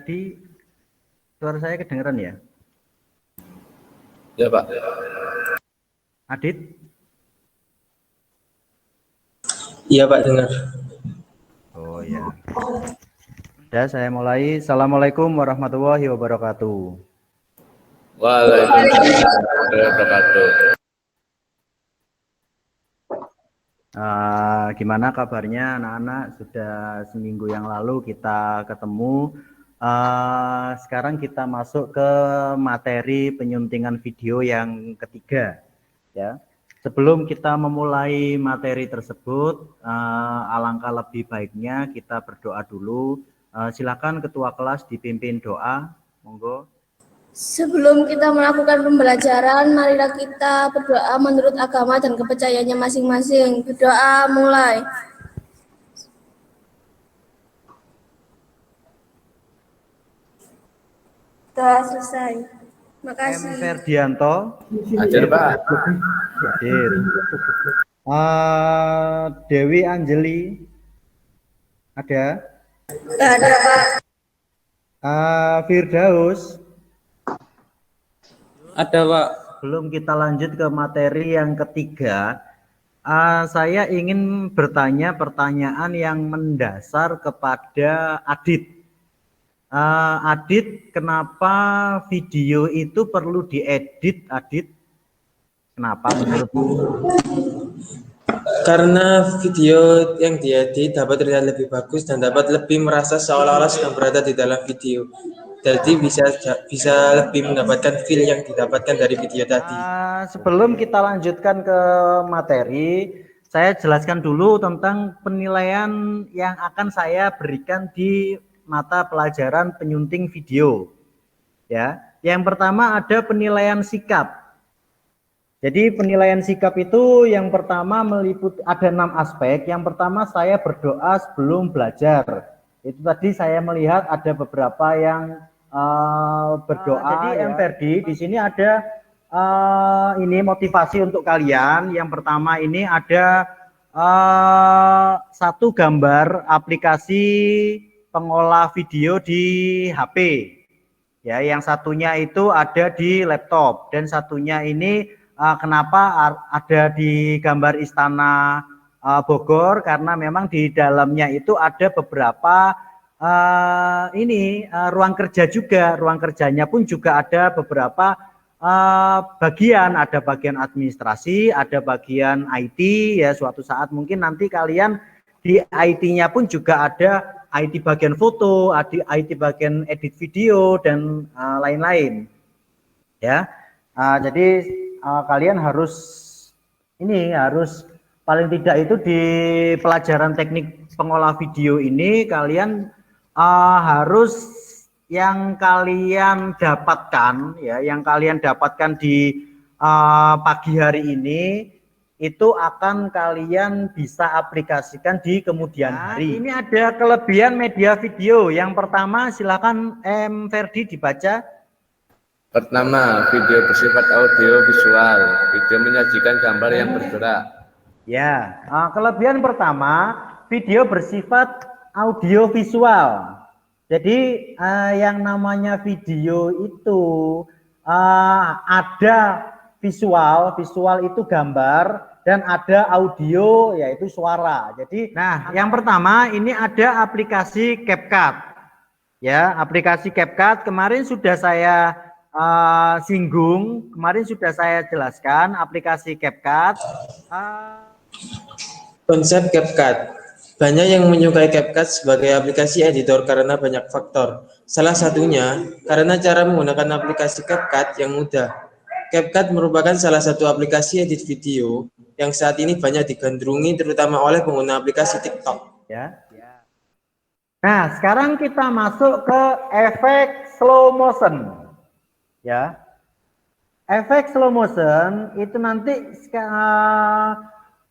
Ferdi, suara saya kedengeran ya? Ya, Pak. Adit? Iya, Pak, dengar. Oh ya. Sudah, saya mulai. Assalamualaikum warahmatullahi wabarakatuh. Waalaikumsalam warahmatullahi wabarakatuh. Gimana kabarnya anak-anak? Sudah seminggu yang lalu kita ketemu. Sekarang kita masuk ke materi penyuntingan video yang ketiga. Ya. Sebelum kita memulai materi tersebut, alangkah lebih baiknya kita berdoa dulu. Silakan ketua kelas dipimpin doa, monggo. Sebelum kita melakukan pembelajaran, marilah kita berdoa menurut agama dan kepercayaannya masing-masing. Berdoa mulai. Doa selesai. Makasih. M. Ferdianto. Hadir, Pak. Hadir. Dewi Anjeli. Ada? Ada, Pak. Firdaus. Ada, Pak. Belum kita lanjut ke materi yang ketiga, saya ingin bertanya pertanyaan yang mendasar kepada Adit. Adit, kenapa video itu perlu diedit, Adit? Kenapa menurutmu? Karena video yang diedit dapat terlihat lebih bagus dan dapat lebih merasa seolah-olah sedang berada di dalam video. Jadi bisa lebih mendapatkan feel yang didapatkan dari video tadi. Sebelum kita lanjutkan ke materi, saya jelaskan dulu tentang penilaian yang akan saya berikan di mata pelajaran penyunting video. Ya, yang pertama ada penilaian sikap. Jadi penilaian sikap itu yang pertama meliputi ada 6 aspek. Yang pertama saya berdoa sebelum belajar. Itu tadi saya melihat ada beberapa yang berdoa. Jadi ya. Ferdi, di sini ada ini motivasi untuk kalian. Yang pertama ini ada satu gambar aplikasi pengolah video di HP. Ya, yang satunya itu ada di laptop dan satunya ini kenapa ada di gambar Istana Bogor, karena memang di dalamnya itu ada beberapa ruang kerja juga. Ruang kerjanya pun juga ada beberapa bagian, ada bagian administrasi, ada bagian IT ya. Suatu saat mungkin nanti kalian di IT-nya pun juga ada IT bagian foto, IT bagian edit video dan lain-lain. Ya. Jadi kalian harus paling tidak itu di pelajaran teknik pengolah video ini kalian harus yang kalian dapatkan ya, yang kalian dapatkan di pagi hari ini itu akan kalian bisa aplikasikan di kemudian hari. Ini ada kelebihan media video. Yang pertama silakan Ferdi dibaca. Pertama, video bersifat audio visual. Video menyajikan gambar yang bergerak. Ya, kelebihan pertama, video bersifat audio visual. Jadi yang namanya video itu ada visual itu gambar dan ada audio yaitu suara. Jadi, nah yang pertama ini ada aplikasi CapCut. Ya, aplikasi CapCut kemarin sudah saya singgung, kemarin sudah saya jelaskan aplikasi CapCut. Konsep CapCut. Banyak yang menyukai CapCut sebagai aplikasi editor karena banyak faktor. Salah satunya karena cara menggunakan aplikasi CapCut yang mudah. CapCut merupakan salah satu aplikasi edit video yang saat ini banyak digandrungi terutama oleh pengguna aplikasi TikTok. Ya. Nah, sekarang kita masuk ke efek slow motion. Ya, efek slow motion itu nanti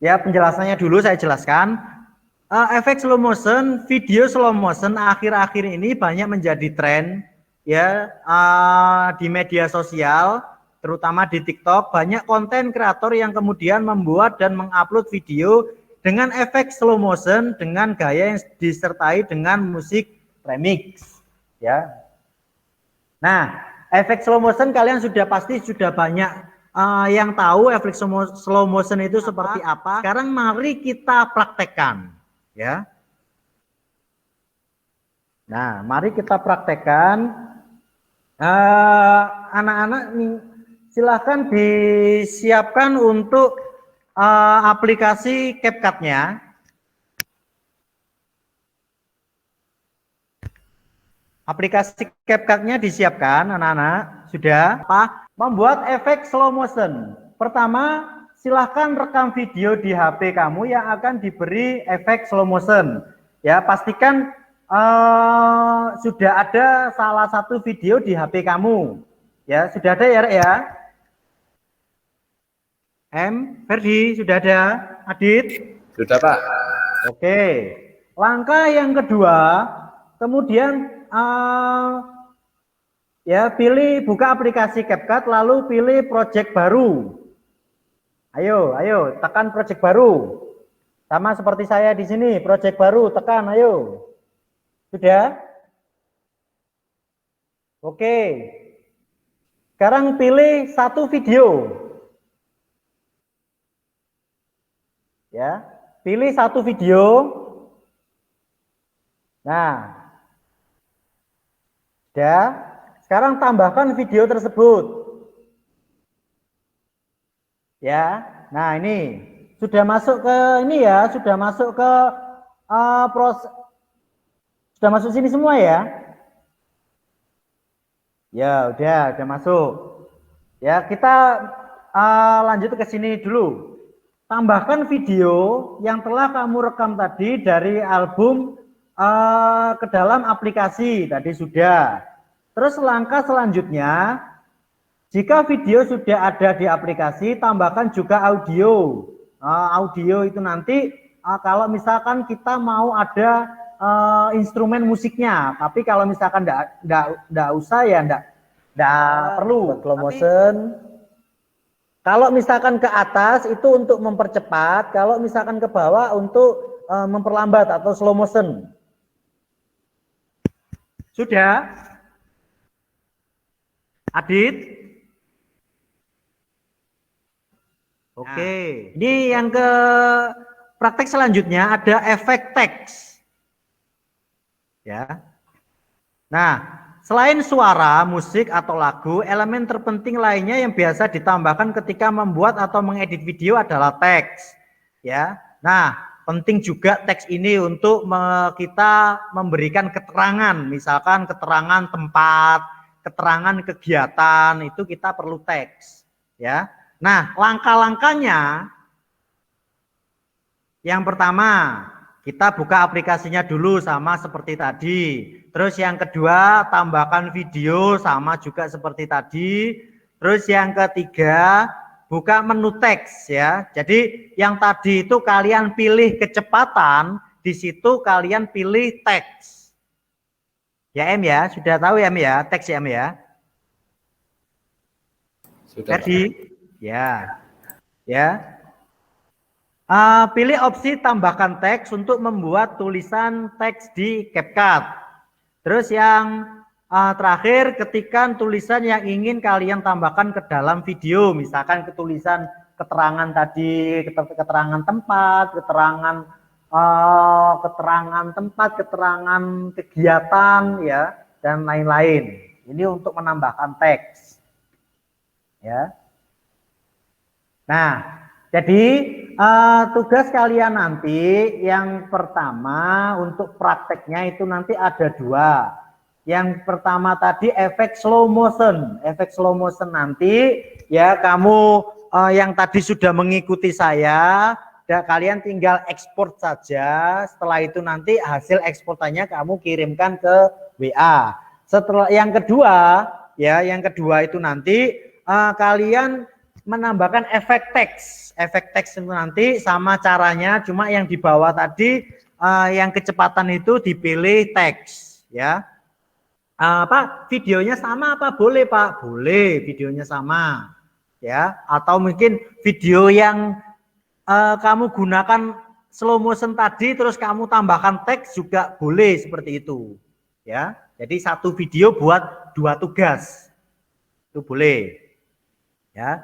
ya penjelasannya dulu saya jelaskan. Efek slow motion, video slow motion akhir-akhir ini banyak menjadi tren ya di media sosial, terutama di TikTok. Banyak konten kreator yang kemudian membuat dan mengupload video dengan efek slow motion dengan gaya yang disertai dengan musik remix. Ya, Nah, efek slow motion kalian sudah pasti sudah banyak yang tahu efek slow motion itu seperti apa. Sekarang mari kita praktekkan, ya. Nah, mari kita praktekkan. Anak-anak silahkan disiapkan untuk aplikasi CapCut-nya. Aplikasi CapCut-nya disiapkan, anak-anak. Sudah? Membuat efek slow motion. Pertama, silahkan rekam video di HP kamu yang akan diberi efek slow motion. Ya, pastikan sudah ada salah satu video di HP kamu. Ya, sudah ada ya, Rek, ya? Ferdi, sudah ada? Adit? Sudah, Pak. Oke. Langkah yang kedua, kemudian ya, buka aplikasi CapCut, lalu pilih project baru. Ayo, tekan project baru. Sama seperti saya di sini, project baru, tekan, ayo. Sudah? Oke. Sekarang pilih satu video. Ya, pilih satu video. Nah, sudah. Sekarang tambahkan video tersebut. Ya, nah ini sudah masuk ke ini ya, sudah masuk ke sudah masuk sini semua ya. Ya, udah masuk. Ya, kita lanjut ke sini dulu. Tambahkan video yang telah kamu rekam tadi dari album ke dalam aplikasi tadi sudah. Terus langkah selanjutnya, jika video sudah ada di aplikasi, tambahkan juga audio. Audio itu nanti kalau misalkan kita mau ada instrumen musiknya, tapi kalau misalkan enggak usah ya enggak perlu slow motion. Kalau misalkan ke atas itu untuk mempercepat, kalau misalkan ke bawah untuk memperlambat atau slow motion. Sudah? Adit? Oke. Ini yang ke praktek selanjutnya ada efek teks. Ya. Nah, selain suara, musik atau lagu, elemen terpenting lainnya yang biasa ditambahkan ketika membuat atau mengedit video adalah teks. Ya. Nah, penting juga teks ini untuk kita memberikan keterangan, misalkan keterangan tempat, keterangan kegiatan, itu kita perlu teks, ya. Nah, langkah-langkahnya yang pertama, kita buka aplikasinya dulu sama seperti tadi. Terus yang kedua, tambahkan video sama juga seperti tadi. Terus yang ketiga, buka menu teks ya. Jadi yang tadi itu kalian pilih kecepatan, di situ kalian pilih teks. Ya Em ya, sudah tahu ya Em ya, teks ya Em ya. Sudah. Ferdi, ya. Pilih opsi tambahkan teks untuk membuat tulisan teks di CapCut. Terus yang terakhir, ketikkan tulisan yang ingin kalian tambahkan ke dalam video, misalkan ketulisan keterangan tadi, keterangan tempat, keterangan kegiatan ya, dan lain-lain. Ini untuk menambahkan teks. Ya. Nah, jadi tugas kalian nanti yang pertama untuk prakteknya itu nanti ada dua. Yang pertama tadi efek slow motion. Efek slow motion nanti ya kamu yang tadi sudah mengikuti saya, kalian tinggal ekspor saja. Setelah itu nanti hasil eksportannya kamu kirimkan ke WA. Setelah yang kedua itu nanti kalian menambahkan efek teks. Efek teks itu nanti sama caranya, cuma yang di bawah tadi yang kecepatan itu dipilih teks ya. Pak, videonya sama apa? Boleh Pak, boleh videonya sama ya. Atau mungkin video yang kamu gunakan slow motion tadi terus kamu tambahkan teks juga boleh seperti itu ya. Jadi satu video buat 2 tugas. Itu boleh. Ya.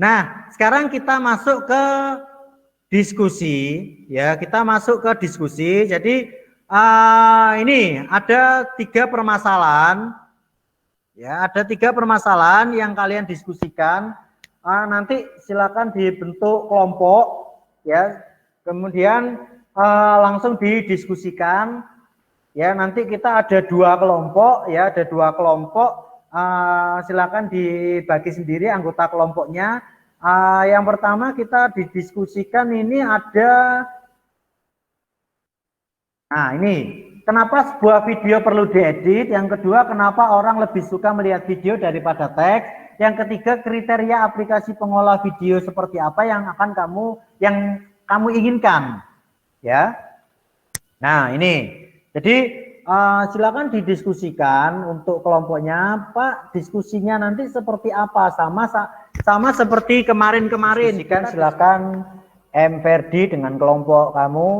Nah, sekarang kita masuk ke diskusi, ya. Kita masuk ke diskusi. Jadi ini ada 3 permasalahan. Ya, ada 3 permasalahan yang kalian diskusikan. Nanti silakan dibentuk kelompok, ya. Kemudian langsung didiskusikan. Ya, nanti kita ada 2 kelompok, ya, ada 2 kelompok. Silakan dibagi sendiri anggota kelompoknya. Yang pertama kita didiskusikan ini ada, nah ini kenapa sebuah video perlu diedit. Yang kedua, kenapa orang lebih suka melihat video daripada teks. Yang ketiga, kriteria aplikasi pengolah video seperti apa yang kamu inginkan, ya. Nah ini, jadi silakan didiskusikan untuk kelompoknya, Pak. Diskusinya nanti seperti apa? Sama seperti kemarin-kemarin. Kan silakan M. Ferdi dengan kelompok kamu,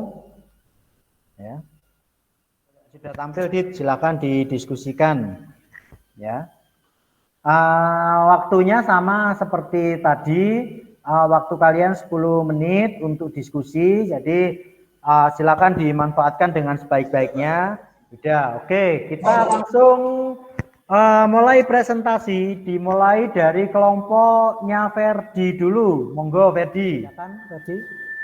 ya. Sudah tampil, Dit, silakan didiskusikan, ya. Waktunya sama seperti tadi, waktu kalian 10 menit untuk diskusi. Jadi silakan dimanfaatkan dengan sebaik-baiknya. Udah, oke, kita langsung mulai presentasi. Dimulai dari kelompoknya Ferdi dulu. Monggo Ferdi.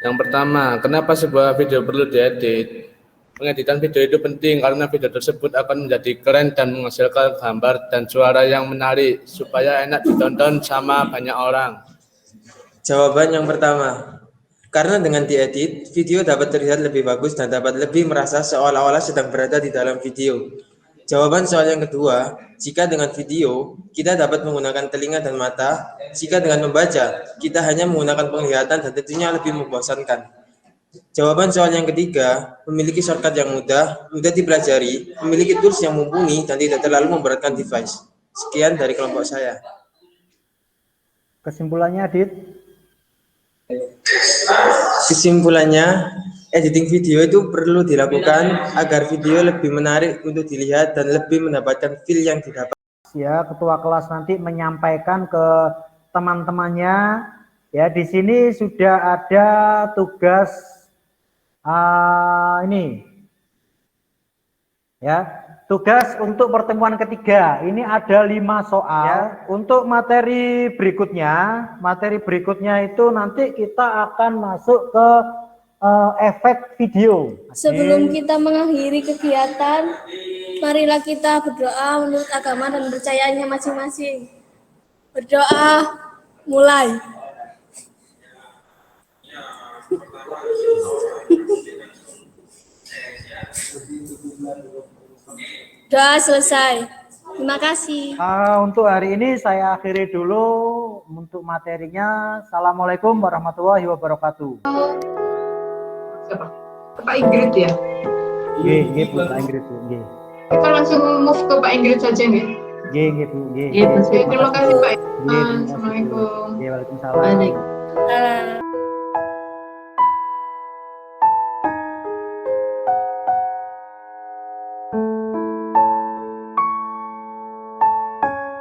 Yang pertama, kenapa sebuah video perlu diedit? Pengeditan video itu penting karena video tersebut akan menjadi keren dan menghasilkan gambar dan suara yang menarik supaya enak ditonton sama banyak orang. Jawaban yang pertama, karena dengan diedit, video dapat terlihat lebih bagus dan dapat lebih merasa seolah-olah sedang berada di dalam video. Jawaban soal yang kedua, jika dengan video, kita dapat menggunakan telinga dan mata. Jika dengan membaca, kita hanya menggunakan penglihatan dan tentunya lebih membosankan. Jawaban soal yang ketiga, memiliki shortcut yang mudah dipelajari, memiliki tools yang mumpuni dan tidak terlalu memberatkan device. Sekian dari kelompok saya. Kesimpulannya, Dit? Kesimpulannya, editing video itu perlu dilakukan agar video lebih menarik untuk dilihat dan lebih mendapatkan feel yang didapat. Ya, ketua kelas nanti menyampaikan ke teman-temannya. Ya, di sini sudah ada tugas ini. Ya, tugas untuk pertemuan ketiga. Ini ada 5 soal. Ya. Untuk materi berikutnya itu nanti kita akan masuk ke efek video. Sebelum kita mengakhiri kegiatan, marilah kita berdoa menurut agama dan kepercayaannya masing-masing. Berdoa, mulai. Doa selesai. Terima kasih. Untuk hari ini saya akhiri dulu untuk materinya. Assalamualaikum warahmatullahi wabarakatuh. Siapa? Pak Ingrid ya? Nggih, Bu, Pak Ingrid, Bu. Nggih. Kita langsung move ke Pak Ingrid saja nih. Nggih, Bu. Nggih. Terima kasih Pak. Nggih, Assalamualaikum. Nggih, waalaikumsalam. Waalaikumsalam.